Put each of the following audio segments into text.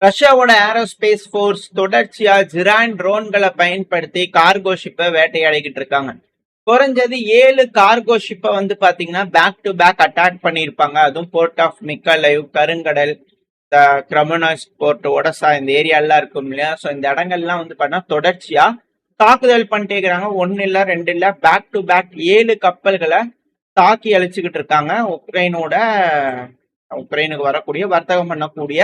ரஷ்யாவோட aerospace force தொடர்ச்சியா ஜிரான் ட்ரோன்களை பயன்படுத்தி கார்கோ ஷிப்பை வேட்டையாடிக்கிட்டு இருக்காங்க. குறைஞ்சது 7 கார்கோ ஷிப்பை பாத்தீங்கன்னா பேக் டு பேக் அட்டாக் பண்ணியிருப்பாங்க. அதுவும் போர்ட் ஆஃப் மிக்கலைவ், கருங்கடல், கிரமனாஸ் போர்ட், ஒடசா இந்த ஏரியாலாம் இருக்கும் இல்லையா. ஸோ இந்த இடங்கள்லாம் பார்த்தா தொடர்ச்சியா தாக்குதல் பண்ணிட்டே இருக்கிறாங்க. 1 இல்ல 2 இல்ல, பேக் டு பேக் 7 கப்பல்களை தாக்கி அழிச்சுக்கிட்டு இருக்காங்க. உக்ரைனுக்கு வரக்கூடிய வர்த்தகம் பண்ணக்கூடிய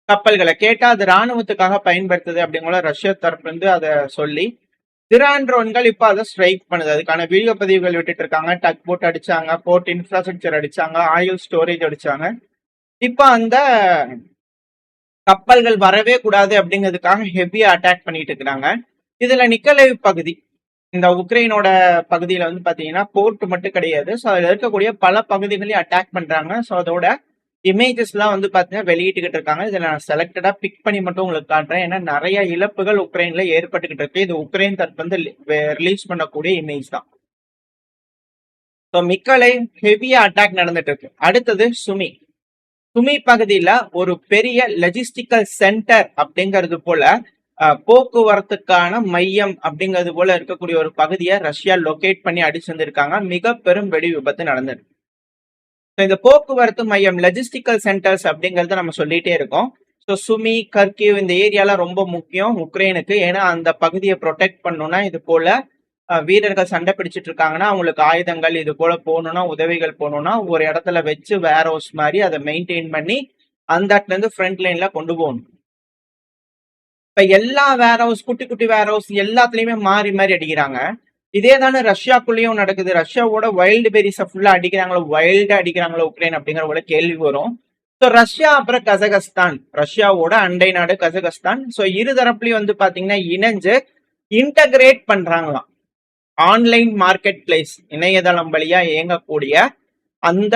கப்பல்களை கேட்டா அது ராணுவத்துக்காக பயன்படுத்துது அப்படிங்கிற ரஷ்யா தரப்புல இருந்து அதை சொல்லி திரான் ட்ரோன்கள் இப்ப அதை ஸ்ட்ரைக் பண்ணுது. அதுக்கான வீடியோ பதிவுகள் விட்டுட்டு இருக்காங்க. டக் போட் அடிச்சாங்க, போர்ட் இன்ஃப்ராஸ்ட்ரக்சர் அடிச்சாங்க, ஆயில் ஸ்டோரேஜ் அடிச்சாங்க. இப்ப அந்த கப்பல்கள் வரவே கூடாது அப்படிங்கிறதுக்காக ஹெவியா அட்டாக் பண்ணிட்டு இருக்கிறாங்க. இதுல நிக்கலைவ் பகுதி, இந்த உக்ரைனோட பகுதியில பாத்தீங்கன்னா போர்ட் மட்டும் கிடையாது. ஸோ அதுல இருக்கக்கூடிய பல பகுதிகளையும் அட்டாக் பண்றாங்க. ஸோ அதோட இமேஜஸ் எல்லாம் பாத்தீங்கன்னா வெளியிட்டுக்கிட்டு இருக்காங்க. இதுல நான் செலக்டடா பிக் பண்ணி மட்டும் உங்களுக்கு காட்டுறேன். ஏன்னா நிறைய இழப்புகள் உக்ரைன்ல ஏற்பட்டுக்கிட்டு இருக்கு. இது உக்ரைன் தரப்பு ரிலீஸ் பண்ணக்கூடிய இமேஜ் தான். ஸோ மிக்கலை ஹெவியா அட்டாக் நடந்துட்டு இருக்கு. அடுத்தது சுமி பகுதியில ஒரு பெரிய லஜிஸ்டிக்கல் சென்டர் அப்படிங்கிறது போல போக்குவரத்துக்கான மையம் அப்படிங்கிறது போல இருக்கக்கூடிய ஒரு பகுதியை ரஷ்யா லொகேட் பண்ணி அடிச்சிருந்திருக்காங்க. மிக பெரும் வெடி விபத்து நடந்திருக்கு. இந்த போக்குவரத்து மையம், லஜிஸ்டிக்கல் சென்டர்ஸ் அப்படிங்கறத நம்ம சொல்லிட்டே இருக்கோம். ஸோ சுமி, கர்கிவ் இந்த ஏரியாலாம் ரொம்ப முக்கியம் உக்ரைனுக்கு. ஏன்னா அந்த பகுதியை ப்ரொடெக்ட் பண்ணணும்னா இது போல வீரர்கள் சண்டை பிடிச்சிட்டு இருக்காங்கன்னா அவங்களுக்கு ஆயுதங்கள் இது போல போகணும்னா, உதவிகள் போகணும்னா ஒரு இடத்துல வச்சு வேர் ஹவுஸ் மாதிரி அதை மெயின்டைன் பண்ணி அந்த இடத்துல இருந்து ஃப்ரண்ட் லைன்ல கொண்டு போகணும். இப்ப எல்லா வேர் ஹவுஸ், குட்டி குட்டி வேர் ஹவுஸ் எல்லாத்துலயுமே மாறி மாறி அடிக்கிறாங்க. இதே தானே ரஷ்யாக்குள்ளேயும் நடக்குது. ரஷ்யாவோட வைல்டு பெரிஸை ஃபுல்லா அடிக்கிறாங்களோ, வைல்டா அடிக்கிறாங்களோ உக்ரைன் அப்படிங்கிற போல கேள்வி வரும். ஸோ ரஷ்யா அப்புறம் கசகஸ்தான், ரஷ்யாவோட அண்டை நாடு கசகஸ்தான். ஸோ இரு தரப்புலையும் பாத்தீங்கன்னா இணைஞ்சு இன்டகிரேட் பண்றாங்களாம். ஆன்லைன் மார்க்கெட் பிளேஸ், இணையதளம் வழியா இயங்கக்கூடிய அந்த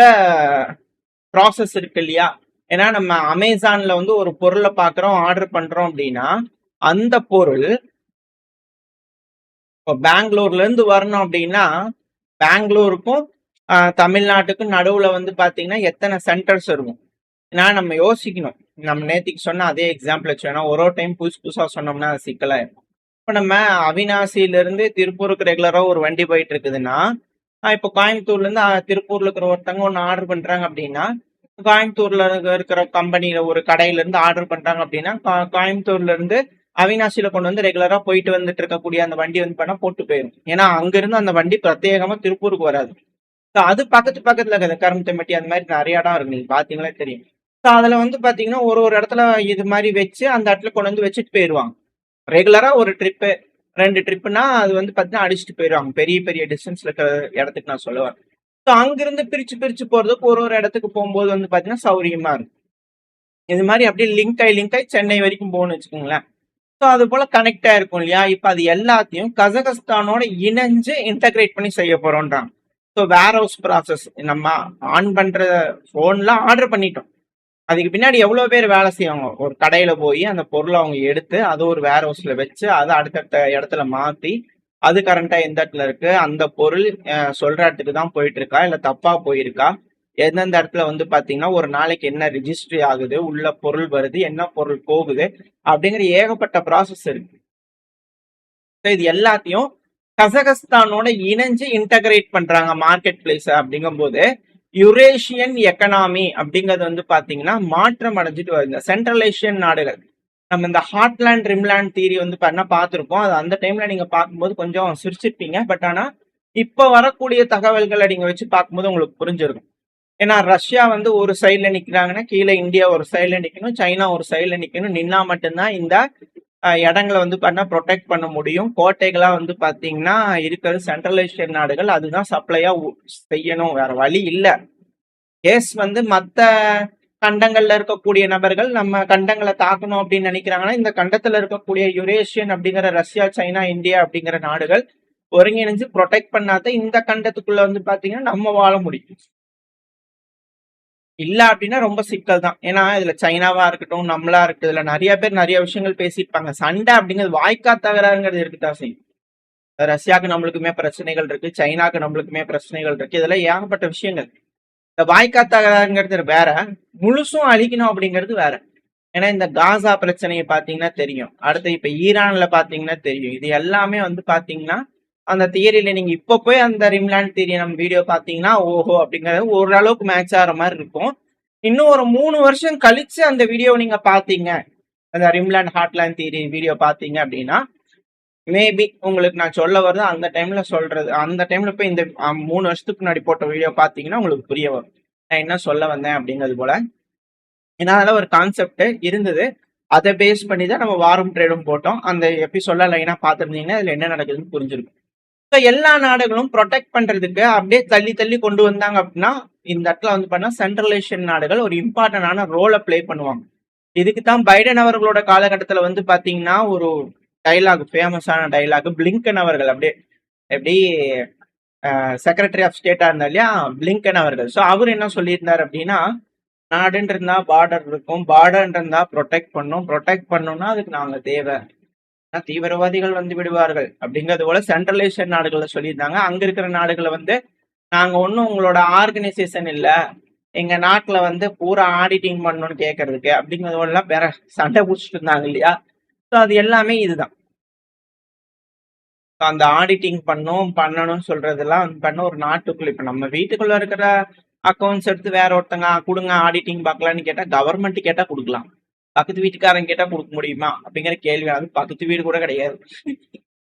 ப்ராசஸ் இருக்கு இல்லையா. ஏன்னா நம்ம அமேசான்ல ஒரு பொருளை பாக்குறோம், ஆர்டர் பண்றோம் அப்படின்னா அந்த பொருள் இப்போ பெங்களூர்ல இருந்து வரணும் அப்படின்னா பெங்களூருக்கும் தமிழ்நாட்டுக்கும் நடுவுல பாத்தீங்கன்னா எத்தனை சென்டர்ஸ் இருக்கும். ஏன்னா நம்ம யோசிக்கணும். நம்ம நேத்திக்கு சொன்ன அதே எக்ஸாம்பிள் வச்சோம்னா ஒரு டைம் புதுசா சொன்னோம்னா அது சிக்கலா இருக்கும். இப்ப நம்ம அவினாசியில இருந்து திருப்பூருக்கு ரெகுலரா ஒரு வண்டி போயிட்டு இருக்குதுன்னா, இப்போ கோயம்புத்தூர்ல இருந்து திருப்பூர்ல இருக்கிற ஒருத்தவங்க ஒன்று ஆர்டர் பண்றாங்க அப்படின்னா, கோயம்புத்தூர்ல இருக்கிற கம்பெனியில ஒரு கடையில இருந்து ஆர்டர் பண்றாங்க அப்படின்னா கோயம்புத்தூர்ல இருந்து அவினாசியில கொண்டு ரெகுலரா போயிட்டு வந்துட்டு இருக்கக்கூடிய அந்த வண்டி பண்ணா போட்டு போயிடும். ஏன்னா அங்க இருந்து அந்த வண்டி பிரத்யேகமா திருப்பூருக்கு வராது. அது பக்கத்துல இருக்குது. கரும்புத்தம்பட்டி அந்த மாதிரி நிறைய இடம் இருக்கு, நீங்க பாத்தீங்களா தெரியும். ஸோ அதுல பாத்தீங்கன்னா ஒரு இடத்துல இது மாதிரி வச்சு அந்த இடத்துல கொண்டு வச்சுட்டு போயிடுவாங்க. ரெகுலரா ஒரு ட்ரிப்பு 2 ட்ரிப்புனா அது பாத்தீங்கன்னா அடிச்சுட்டு போயிடுவாங்க. பெரிய பெரிய டிஸ்டன்ஸ்ல இருக்கிற இடத்துக்கு நான் சொல்லுவேன். ஸோ அங்கிருந்து பிரிச்சு போறதுக்கு ஒரு இடத்துக்கு போகும்போது பாத்தீங்கன்னா சௌரியமா இருக்கும். இது மாதிரி அப்படியே லிங்க் ஆகி சென்னை வரைக்கும் போகணும்னு வச்சுக்கோங்களேன். ஸோ அது போல கனெக்ட் ஆயிருக்கும் இல்லையா. இப்ப அது எல்லாத்தையும் கசகஸ்தானோட இணைஞ்சு இன்டகிரேட் பண்ணி செய்ய போறோம்ன்றாங்க. ஸோ வேர் ஹவுஸ் ப்ராசஸ் நம்ம ஆன் பண்ற போன்ல ஆர்டர் பண்ணிட்டோம். அதுக்கு பின்னாடி எவ்வளவு பேர் வேலை செய்வாங்க. ஒரு கடையில போய் அந்த பொருளை அவங்க எடுத்து அதை ஒரு வேர் ஹவுஸ்ல வச்சு அதை அடுத்தடுத்த இடத்துல மாத்தி அது கரண்டா எந்த இடத்துல இருக்கு, அந்த பொருள் சொல்ற இடத்துக்கு தான் போயிட்டு இருக்கா இல்ல தப்பா போயிருக்கா, எந்தெந்த இடத்துல பாத்தீங்கன்னா ஒரு நாளைக்கு என்ன ரிஜிஸ்ட்ரி ஆகுது, உள்ள பொருள் வருது, என்ன பொருள் போகுது அப்படிங்கிற ஏகப்பட்ட ப்ராசஸ் இருக்கு. இது எல்லாத்தையும் கசகஸ்தானோட இணைஞ்சு இன்டகிரேட் பண்றாங்க மார்க்கெட் பிளேஸ். அப்படிங்கும் போது யுரேஷியன் எக்கனாமி அப்படிங்கிறது பாத்தீங்கன்னா மாற்றம் அடைஞ்சிட்டு வருது. சென்ட்ரல் ஏஷியன் நாடுகள், நம்ம இந்த ஹாட்லேண்ட் ரிம்லேண்ட் தீரி பார்த்திருப்போம். அது அந்த டைம்ல நீங்க பார்க்கும்போது கொஞ்சம் சிரிச்சிருப்பீங்க. பட் ஆனா இப்ப வரக்கூடிய தகவல்களை நீங்க வச்சு பார்க்கும்போது உங்களுக்கு புரிஞ்சிருக்கும். ஏன்னா ரஷ்யா ஒரு சைட்ல நிக்கிறாங்கன்னா கீழே இந்தியா ஒரு சைட்ல நிக்கணும், சைனா ஒரு சைட்ல நிக்கணும். நின்னா மட்டும்தான் இந்த இடங்களை ப்ரொடெக்ட் பண்ண முடியும். கோட்டைகளா பாத்தீங்கன்னா இருக்கிறது சென்ட்ரல் ஏஷியன் நாடுகள், அதுதான் சப்ளையா செய்யணும், வேற வழி இல்ல. கேஸ் மத்த கண்டங்கள்ல இருக்கக்கூடிய நபர்கள் நம்ம கண்டங்களை தாக்கணும் அப்படின்னு நினைக்கிறாங்கன்னா இந்த கண்டத்துல இருக்கக்கூடிய யுரேஷியன் அப்படிங்கிற ரஷ்யா, சைனா, இந்தியா அப்படிங்கிற நாடுகள் ஒருங்கிணைஞ்சு ப்ரொடெக்ட் பண்ணாத இந்த கண்டத்துக்குள்ள பாத்தீங்கன்னா நம்ம வாழ முடியும். இல்ல அப்படின்னா ரொம்ப சிக்கல் தான். ஏன்னா இதுல சைனாவா இருக்கட்டும், நம்மளா இருக்கட்டும், இதுல நிறைய பேர் நிறைய விஷயங்கள் பேசியிருப்பாங்க. சண்டை அப்படிங்கிறது வாய்க்கா தகராறுங்கிறது இருக்குதான் செய்யும். ரஷ்யாவுக்கு நம்மளுக்குமே பிரச்சனைகள் இருக்கு, சைனாக்கு நம்மளுக்குமே பிரச்சனைகள் இருக்கு. இதுல ஏகப்பட்ட விஷயங்கள். இந்த வாய்க்கா தகராறுங்கிறது வேற, முழுசும் அழிக்கணும் அப்படிங்கிறது வேற. ஏன்னா இந்த காசா பிரச்சனையை பாத்தீங்கன்னா தெரியும், அடுத்து இப்ப ஈரான்ல பாத்தீங்கன்னா தெரியும். இது எல்லாமே வந்து பாத்தீங்கன்னா அந்த தியரியில நீங்க இப்ப போய் அந்த ரிம்லாண்ட் தியரி நம்ம வீடியோ பாத்தீங்கன்னா ஓஹோ அப்படிங்கறது ஓரளவுக்கு மேட்ச் ஆகிற மாதிரி இருக்கும். இன்னும் ஒரு 3 வருஷம் கழிச்சு அந்த வீடியோ நீங்க பாத்தீங்க, அந்த ரிம்லாண்ட் ஹாட்லேண்ட் தியரி வீடியோ பாத்தீங்க அப்படின்னா மேபி உங்களுக்கு நான் சொல்ல வருது அந்த டைம்ல சொல்றது, அந்த டைம்ல போய் இந்த 3 வருஷத்துக்கு முன்னாடி போட்ட வீடியோ பாத்தீங்கன்னா உங்களுக்கு புரிய வரும் நான் என்ன சொல்ல வந்தேன் அப்படிங்கிறது போல. ஏன்னா அதில் ஒரு கான்செப்ட் இருந்தது, அதை பேஸ் பண்ணி தான் நம்ம வாரம் ட்ரேடும் போட்டோம். அந்த எபிசோட்ல லைனா பார்த்துருந்தீங்கன்னா இதுல என்ன நடக்குதுன்னு புரிஞ்சிருக்கும். ஸோ எல்லா நாடுகளும் ப்ரொடெக்ட் பண்றதுக்கு அப்படியே தள்ளி தள்ளி கொண்டு வந்தாங்க அப்படின்னா இந்த இடத்துல வந்து பண்ணா சென்ட்ரலேஷன் நாடுகள் ஒரு இம்பார்ட்டன்டான ரோலை பிளே பண்ணுவாங்க. இதுக்கு தான் பைடன் அவர்களோட காலகட்டத்தில் வந்து பாத்தீங்கன்னா ஒரு டைலாக், ஃபேமஸான டைலாக், பிளிங்கன் அவர்கள் அப்படியே எப்படி செக்ரட்டரி ஆஃப் ஸ்டேட்டா இருந்தா இல்லையா பிளிங்கன் அவர்கள். ஸோ அவர் என்ன சொல்லியிருந்தார் அப்படின்னா, நாடுன்னு இருந்தா பார்டர் இருக்கும், பார்டர் இருந்தா ப்ரொடெக்ட் பண்ணும், ப்ரொடெக்ட் பண்ணணும்னா அதுக்கு நாங்க தேவை, தீவிரவாதிகள் வந்து விடுவார்கள் அப்படிங்கிறது போல சென்ட்ரலைசேஷன் நாடுகளை சொல்லியிருந்தாங்க. அங்க இருக்கிற நாடுகளை வந்து நாங்க ஒன்றும் உங்களோட ஆர்கனைசேஷன் இல்ல, எங்க நாட்டுல வந்து பூரா ஆடிட்டிங் பண்ணணும்னு கேட்கறதுக்கு அப்படிங்கிறது எல்லாம் வேற சண்டை பிடிச்சிட்டு இருந்தாங்க இல்லையா. ஸோ அது எல்லாமே இதுதான். அந்த ஆடிட்டிங் பண்ணணும்னு சொல்றதெல்லாம் பண்ண ஒரு நாட்டுக்குள்ள இப்ப நம்ம வீட்டுக்குள்ள இருக்கிற அக்கௌண்ட்ஸ் எடுத்து வேற ஒருத்தங்க கொடுங்க ஆடிட்டிங் பார்க்கலான்னு கேட்டா கவர்மெண்ட் கேட்டா கொடுக்கலாம், பக்கத்து வீட்டுக்காரங்க கேட்டா கொடுக்க முடியுமா அப்படிங்கிற கேள்வி, அது பக்கத்து வீடு கூட கிடையாது.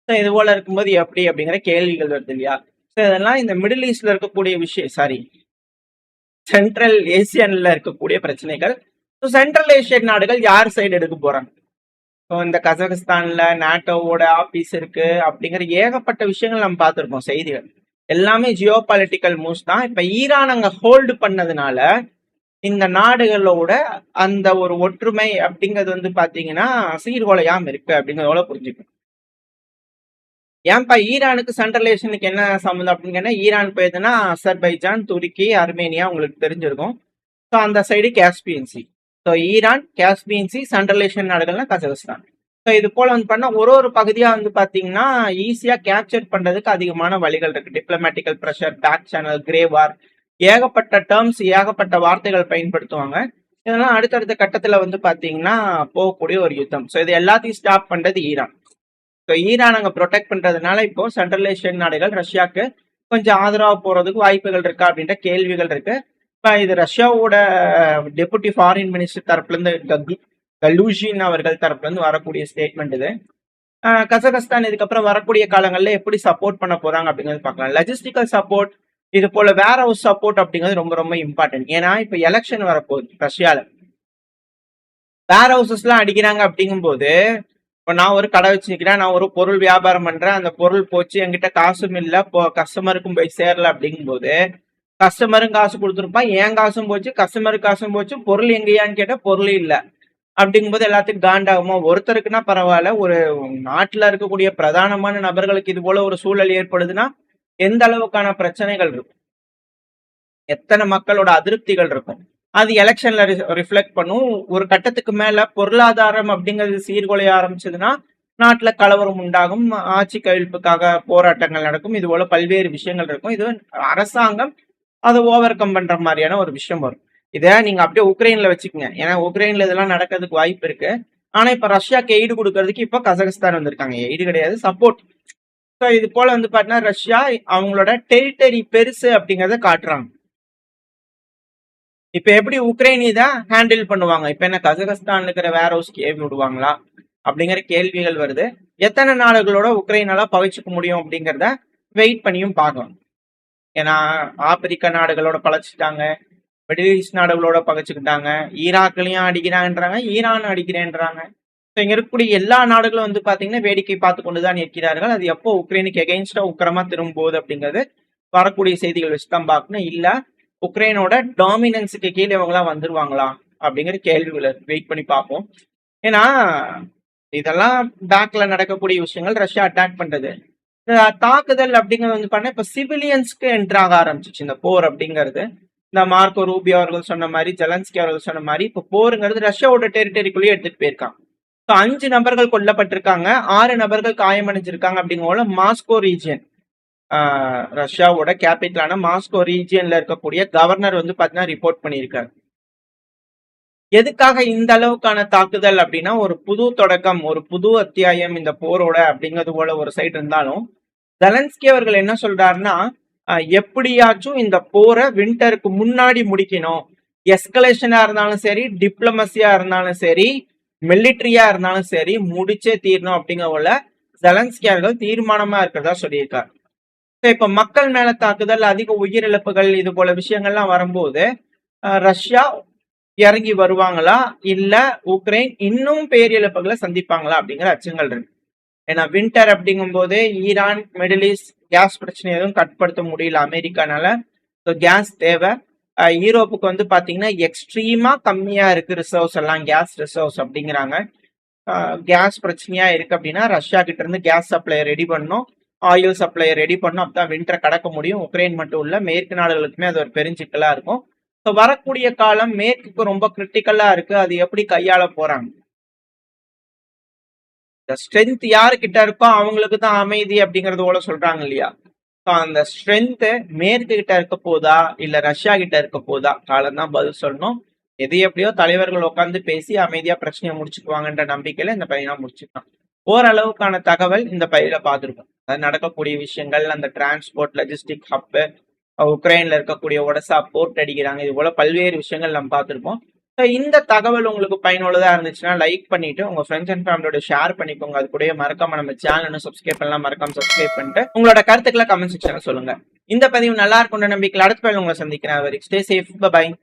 இது போல இருக்கும்போது எப்படி அப்படிங்கிற கேள்விகள் வருது இல்லையா. ஸோ இதெல்லாம் இந்த மிடில் ஈஸ்ட்ல இருக்கக்கூடிய விஷயம், சாரி சென்ட்ரல் ஏசியன்ல இருக்கக்கூடிய பிரச்சனைகள். ஸோ சென்ட்ரல் ஏசியன் நாடுகள் யார் சைடு எடுக்க போறாங்க? இந்த கசகஸ்தான்ல நாட்டோவோட ஆபீஸ் இருக்கு அப்படிங்கிற ஏகப்பட்ட விஷயங்கள் நம்ம பார்த்துருப்போம் செய்திகள், எல்லாமே ஜியோ பாலிட்டிக்கல் மூவ்ஸ் தான். இப்ப ஈரான் அங்க ஹோல்டு பண்ணதுனால இந்த நாடுகளோட அந்த ஒரு ஒற்றுமை அப்படிங்கிறது வந்து பாத்தீங்கன்னா சீர்குலையாம இருக்கு அப்படிங்கிறதோட புரிஞ்சுக்கணும். ஏன்பா ஈரானுக்கு சென்ட்ரலேஷனுக்கு என்ன சம்மந்தம் அப்படின்னு கேட்டா, ஈரான் போயதுன்னா அசர்பைஜான், துருக்கி, அர்மேனியா உங்களுக்கு தெரிஞ்சிருக்கும். ஸோ அந்த side Caspian sea. So Iran, Caspian sea, Central Asian நாடுகள்னா கசகஸ்தான். ஸோ இது போல வந்து பண்ணா ஒரு பகுதியா வந்து பாத்தீங்கன்னா ஈஸியா கேப்சர் பண்றதுக்கு அதிகமான வழிகள் இருக்கு. டிப்ளமேட்டிக்கல் ப்ரெஷர், பேக் சேனல், கிரே வார், ஏகப்பட்ட டேர்ம்ஸ், ஏகப்பட்ட வார்த்தைகள் பயன்படுத்துவாங்க. இதெல்லாம் அடுத்தடுத்த கட்டத்துல வந்து பாத்தீங்கன்னா போகக்கூடிய ஒரு யுத்தம். ஸோ இது எல்லாத்தையும் ஸ்டாப் பண்றது ஈரான். ஸோ ஈரான் அங்க ப்ரொடெக்ட் பண்றதுனால இப்போ சென்ட்ரல் ஏஷியன் நாடுகள் ரஷ்யாவுக்கு கொஞ்சம் ஆதரவா போறதுக்கு வாய்ப்புகள் இருக்கா அப்படின்ற கேள்விகள் இருக்கு. இப்போ இது ரஷ்யாவோட டெபுட்டி ஃபாரின் மினிஸ்டர் தரப்புல இருந்து கலூஷின் அவர்கள் தரப்புல இருந்து வரக்கூடிய ஸ்டேட்மெண்ட் இது. கசகஸ்தான் இதுக்கப்புறம் வரக்கூடிய காலங்களில் எப்படி சப்போர்ட் பண்ண போறாங்க அப்படிங்கிறது பார்க்கலாம். லஜிஸ்டிக்கல் சப்போர்ட், இது போல வேர் ஹவுஸ் சப்போர்ட் அப்படிங்கிறது ரொம்ப ரொம்ப இம்பார்ட்டன்ட். ஏன்னா இப்ப எலெக்ஷன் வரப்போகுது ரஷ்யால, வேர் ஹவுசஸ் எல்லாம் அடிக்கிறாங்க அப்படிங்கும்போது இப்போ நான் ஒரு கடை வச்சுக்கிறேன், நான் ஒரு பொருள் வியாபாரம் பண்றேன், அந்த பொருள் போச்சு என்கிட்ட காசும் இல்லை, கஸ்டமருக்கும் போய் சேரல அப்படிங்கும்போது கஸ்டமரும் காசு கொடுத்துருப்பான், என் காசும் போச்சு, கஸ்டமருக்கு காசும் போச்சு, பொருள் எங்கேயான்னு கேட்டா பொருள் இல்லை அப்படிங்கும்போது எல்லாத்துக்கும் காண்டாகுமா? ஒருத்தருக்குன்னா பரவாயில்ல, ஒரு நாட்டுல இருக்கக்கூடிய பிரதானமான நபர்களுக்கு இது போல ஒரு சூழல் ஏற்படுதுன்னா எந்த அளவுக்கான பிரச்சனைகள் இருக்கும், எத்தனை மக்களோட அதிருப்திகள் இருக்கும், அது எலெக்ஷன்ல ரிஃப்ளெக்ட் பண்ணும். ஒரு கட்டத்துக்கு மேல பொருளாதாரம் அப்படிங்கிறது சீர்குலைய ஆரம்பிச்சதுன்னா நாட்டுல கலவரம் உண்டாகும், ஆட்சி கவிழ்ப்புக்காக போராட்டங்கள் நடக்கும், இது போல பல்வேறு விஷயங்கள் இருக்கும். இது அரசாங்கம் அதை ஓவர் கம் பண்ற மாதிரியான ஒரு விஷயம் வரும். இதை நீங்க அப்படியே உக்ரைன்ல வச்சுக்கோங்க, ஏன்னா உக்ரைன்ல இதெல்லாம் நடக்கிறதுக்கு வாய்ப்பு இருக்கு. ஆனா இப்ப ரஷ்யாக்கு எய்டு கொடுக்கறதுக்கு இப்ப கசகஸ்தான் வந்திருக்காங்க, எய்டு கிடையாது சப்போர்ட். ஸோ இது போல வந்து பாத்தீங்கன்னா ரஷ்யா அவங்களோட டெரிட்டரி பெருசு அப்படிங்கறத காட்டுறாங்க. இப்ப எப்படி உக்ரைன் இதை ஹேண்டில் பண்ணுவாங்க, இப்ப என்ன கசகஸ்தான் இருக்கிற வேர் ஹவுஸ்க்கு ஏவி விடுவாங்களா அப்படிங்கிற கேள்விகள் வருது. எத்தனை நாடுகளோட உக்ரைனால பகைச்சிக்க முடியும் அப்படிங்கிறத வெயிட் பண்ணியும் பார்க்கலாம். ஏன்னா ஆப்பிரிக்க நாடுகளோட பழச்சிட்டாங்க, மிடில் ஈஸ்ட் நாடுகளோட பகைச்சுக்கிட்டாங்க, ஈராக்லயும் அடிக்கிறாங்கன்றாங்க, ஈரான் அடிக்கிறேன்றாங்க. இங்க இருக்கக்கூடிய எல்லா நாடுகளும் வந்து பாத்தீங்கன்னா வேடிக்கை பார்த்து கொண்டுதான் இருக்கிறார்கள். அது எப்போ உக்ரைனுக்கு எகெயின்ஸ்டா உக்கிரமா திரும்பும்போது அப்படிங்கிறது வரக்கூடிய செய்திகள் வச்சுதான் பார்க்கணும். இல்ல உக்ரைனோட டாமினன்ஸுக்கு கீழே இவங்களாம் வந்துருவாங்களா அப்படிங்கிற கேள்விகளை வெயிட் பண்ணி பார்ப்போம். ஏன்னா இதெல்லாம் பேக்ல நடக்கக்கூடிய விஷயங்கள். ரஷ்யா அட்டாக் பண்றது, தாக்குதல் அப்படிங்கிறது வந்து பண்ண இப்ப சிவிலியன்ஸ்க்கு என்ட்ராக ஆரம்பிச்சிச்சு இந்த போர் அப்படிங்கிறது. இந்த மார்க்கோ ரூபியோ அவர்கள் சொன்ன மாதிரி, ஜெலன்ஸ்கி அவர்கள் சொன்ன மாதிரி இப்ப போருங்கிறது ரஷ்யாவோட டெரிட்டரிக்குள்ளேயே எடுத்துட்டு போயிருக்காங்க. 5 நபர்கள் கொல்லப்பட்டிருக்காங்க, 6 நபர்கள் காயமடைஞ்சிருக்காங்க. அப்படிங்கிற மாஸ்கோ ரீஜியன், ரஷ்யாவோட கேபிட்டலான மாஸ்கோ ரீஜியன்ல இருக்கக்கூடிய கவர்னர் வந்து பாத்தீங்கன்னா ரிப்போர்ட் பண்ணியிருக்காரு. எதுக்காக இந்த அளவுக்கான தாக்குதல் அப்படின்னா, ஒரு புது தொடக்கம், ஒரு புது அத்தியாயம் இந்த போரோட அப்படிங்கிறது போல ஒரு சைடு இருந்தாலும், ஜெலன்ஸ்கி அவர்கள் என்ன சொல்றாருன்னா, எப்படியாச்சும் இந்த போரை வின்டருக்கு முன்னாடி முடிக்கணும். எஸ்கலேஷனா இருந்தாலும் சரி, டிப்ளமசியா இருந்தாலும் சரி, மிலிட்டரியா இருந்தாலும் சரி, முடிச்சே தீரணும் அப்படிங்கிற போல ஜெலன்ஸ்கி அவர்கள் தீர்மானமா இருக்கிறதா சொல்லியிருக்காரு. இப்ப மக்கள் மேல தாக்குதல், அதிக உயிரிழப்புகள், இது போல விஷயங்கள்லாம் வரும்போது ரஷ்யா இறங்கி வருவாங்களா, இல்ல உக்ரைன் இன்னும் பேரிழப்புகளை சந்திப்பாங்களா அப்படிங்கிற அச்சங்கள் இருக்கு. ஏன்னா வின்டர் அப்படிங்கும் போது ஈரான், மிடில் ஈஸ்ட் கேஸ் பிரச்சனை எதுவும் கட்டுப்படுத்த முடியல அமெரிக்கானால. கேஸ் தேவை. யூரோப்புக்கு வந்து பாத்தீங்கன்னா எக்ஸ்ட்ரீமா கம்மியா இருக்கு ரிசர்வ்ஸ் எல்லாம், கேஸ் ரிசர்வ்ஸ் அப்படிங்கிறாங்க. கேஸ் பிரச்சனையா இருக்கு அப்படின்னா ரஷ்யா கிட்ட இருந்து கேஸ் சப்ளை ரெடி பண்ணும், ஆயில் சப்ளை ரெடி பண்ணும். அப்பதான் வின்டரை கடக்க முடியும். உக்ரைன் மட்டும் இல்ல, மேற்கு நாடுகளுக்குமே அது ஒரு பெருஞ்சிக்கலா இருக்கும். வரக்கூடிய காலம் மேற்குக்கு ரொம்ப கிரிட்டிக்கலா இருக்கு. அது எப்படி கையாள போறாங்க? ஸ்ட்ரென்த் யாருக்கிட்ட இருக்கோ அவங்களுக்கு தான் அமைதி அப்படிங்கறது போல சொல்றாங்க இல்லையா? அந்த ஸ்ட்ரென்த் மேற்கு கிட்ட இருக்க போதா இல்ல ரஷ்யா கிட்ட இருக்க போதா? காலம் தான் பதில் சொல்லணும். எது எப்படியோ தலைவர்கள் உட்காந்து பேசி அமைதியா பிரச்சனையை முடிச்சுக்குவாங்கன்ற நம்பிக்கையில இந்த பையனா முடிச்சுக்கலாம். ஓரளவுக்கான தகவல் இந்த பையில பார்த்துருக்கோம். அது நடக்கக்கூடிய விஷயங்கள், அந்த டிரான்ஸ்போர்ட் லாஜிஸ்டிக் ஹப், உக்ரைன்ல இருக்கக்கூடிய ஒடசா போர்ட் அடிக்கிறாங்க, இது போல பல்வேறு விஷயங்கள் நம்ம பார்த்திருப்போம். இந்த தகவல் உங்களுக்கு பயனுள்ளதா இருந்துச்சுன்னா லைக் பண்ணிட்டு உங்க ஃப்ரெண்ட்ஸ் அண்ட் ஃபேமிலியோட ஷேர் பண்ணிக்கோங்க. அது கூட மறக்காம நம்ம சேனல் சப்ஸ்கிரைப் பண்ணலாம், மறக்காம சப்ஸ்கிரைப் பண்ணிட்டு உங்களோட கருத்துக்களை கமெண்ட் செக்ஷன்ல சொல்லுங்க. இந்த பதிவு நல்லா இருக்கும் நம்பிக்கையில் அடுத்த பதிவு உங்களை சந்திக்கிறேன். Stay safe, by.